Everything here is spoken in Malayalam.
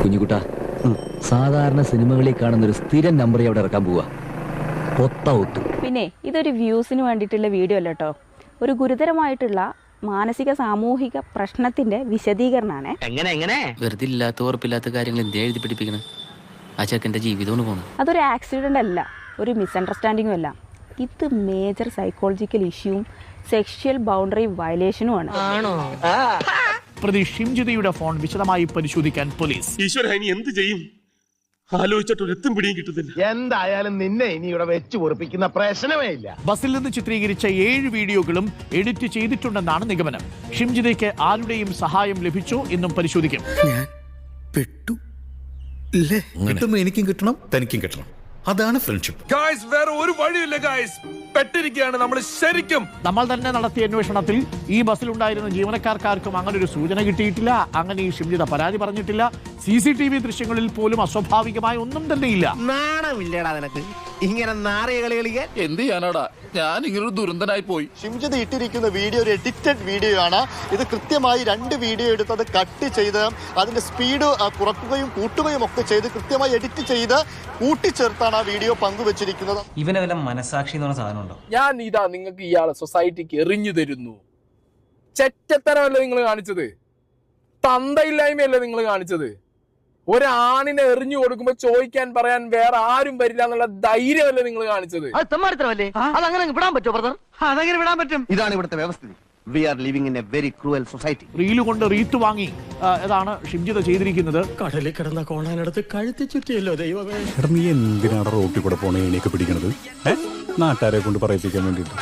കുഞ്ഞുകുട്ട, സാധാരണ സിനിമകളിൽ കാണുന്ന ഒരു സ്ഥിരം നമ്പർ അവിടെ ഇറക്കാൻ പോവാ. പിന്നെ ഇതൊരു വ്യൂസിന് വേണ്ടിയിട്ടുള്ള വീഡിയോ അല്ല കേട്ടോ, ഒരു ഗുരുതരമായിട്ടുള്ള മാനസിക സാമൂഹിക പ്രശ്നത്തിന്റെ വിശദീകരണമാണ്. വെറുതെ ഇല്ലാത്ത ഉറപ്പില്ലാത്ത കാര്യങ്ങൾ എന്തിനാ എഴുതി പിടിപ്പിക്കണം? ആ ചെക്കൻ്റെ ജീവിതമാണ് പോകണം. അതൊരു ആക്സിഡന്റ് അല്ല, ഒരു മിസ്അണ്ടർസ്റ്റാൻഡിങ്ങും അല്ല. ഇത് മേജർ സൈക്കോളജിക്കൽ ഇഷ്യൂവും സെക്ഷൽ ബൗണ്ടറി വയലേഷനുമാണ്. പ്രതി ഷിംജിതയുടെ ഫോൺ വിശദമായി പരിശോധിക്കാൻ പോലീസ്. ഈശ്വര, ഇനി എന്ത് ചെയ്യും? ആലോചിച്ചിട്ട് ഒരെത്തും പിടിയും കിട്ടുന്നില്ല. എന്തായാലും നിന്നെ ഇനി ഇവിടെ വെച്ച് പൊറപ്പിക്കുന്ന പ്രശ്നമേ ഇല്ല. ബസ്സിൽ നിന്ന് ചിത്രീകരിച്ച 7 വീഡിയോകളും എഡിറ്റ് ചെയ്തിട്ടുണ്ടെന്നാണ് നിഗമനം. ഷിംജിതയ്ക്ക് ആരുടെയും സഹായം ലഭിച്ചോ എന്നും പരിശോധിക്കും. എനിക്കും കിട്ടണം, തനിക്കും കിട്ടണം. അതാണ് ഫ്രണ്ട്ഷിപ്പ്. ഗായ്സ്, വേറെ ഒരു വഴിയില്ല ഗായ്സ്, പെട്ടിരിക്കുകയാണ് നമ്മൾ ശരിക്കും. നമ്മൾ തന്നെ നടത്തിയ അന്വേഷണത്തിൽ ഈ ബസ്സിലുണ്ടായിരുന്ന ജീവനക്കാർക്കാർക്കും അങ്ങനെ ഒരു സൂചന കിട്ടിയിട്ടില്ല. അങ്ങനെ ഈ ഷിംജിത പരാതി പറഞ്ഞിട്ടില്ല. CCTV ദൃശ്യങ്ങളിൽ പോലും അസ്വാഭാവികമായ ഒന്നും തന്നെ ഇല്ല. നാണമില്ലേടാ നിനക്ക് ഇങ്ങനെ നാറിയ കളി കളിക്കാൻ? എന്ത് ചെയ്യാനാടാ, ഞാൻ ഇങ്ങനൊരു ദുരന്തനായി പോയി. ഷിംജിത ഇട്ടിരിക്കുന്ന വീഡിയോ ഒരു എഡിറ്റഡ് വീഡിയോ ആണ്. ഇത് കൃത്യമായി 2 വീഡിയോ എടുത്ത് അത് കട്ട് ചെയ്ത് അതിന്റെ സ്പീഡ് കുറക്കുകയും കൂട്ടുകയും ഒക്കെ ചെയ്ത് കൃത്യമായി എഡിറ്റ് ചെയ്ത് കൂട്ടിച്ചേർത്താണ് ആ വീഡിയോ പങ്കുവച്ചിരിക്കുന്നത്. ഇവനെ വല്ല മനസാക്ഷി എന്ന് പറഞ്ഞ സാധനം ഉണ്ടോ? ഞാൻ ഇതാ നിങ്ങൾക്ക് ഇയാളെ സൊസൈറ്റിക്ക് എറിഞ്ഞു തരുന്നു. ചെറ്റത്തരമല്ലേ നിങ്ങൾ കാണിച്ചത്? തന്തയില്ലായ്മയല്ലേ നിങ്ങൾ കാണിച്ചത്? ഒരാണിനെ എറിഞ്ഞു കൊടുക്കുമ്പോ ചോദിക്കാൻ പറയാൻ വേറെ ആരും വരില്ല എന്നുള്ള ധൈര്യമല്ലേ നിങ്ങൾ കാണിച്ചത്? അതങ്ങനെ വിടാൻ പറ്റുമോ ബ്രദർ? അതെങ്ങനെ വിടാൻ പറ്റും? ഇതാണ് ഇവിടുത്തെ വ്യവസ്ഥിതി. We are living in a very cruel society. Reel കൊണ്ട് റീത്ത് വാങ്ങി അതാണ് ഷിംജിത ചെയ്തിരിക്കുന്നത്. കടലിൽ കിടന്ന കോണാനടുത്ത് കഴുത്തി ചുറ്റിയല്ലോ ദൈവമേ. നീ എന്തിനാണ് റോട്ടിൽ കൂടെ പോണേ എണീക്ക് പിടിക്കണത്? നാട്ടുകാരെ കൊണ്ട് പറയിപ്പിക്കാൻ വേണ്ടിയിട്ട്.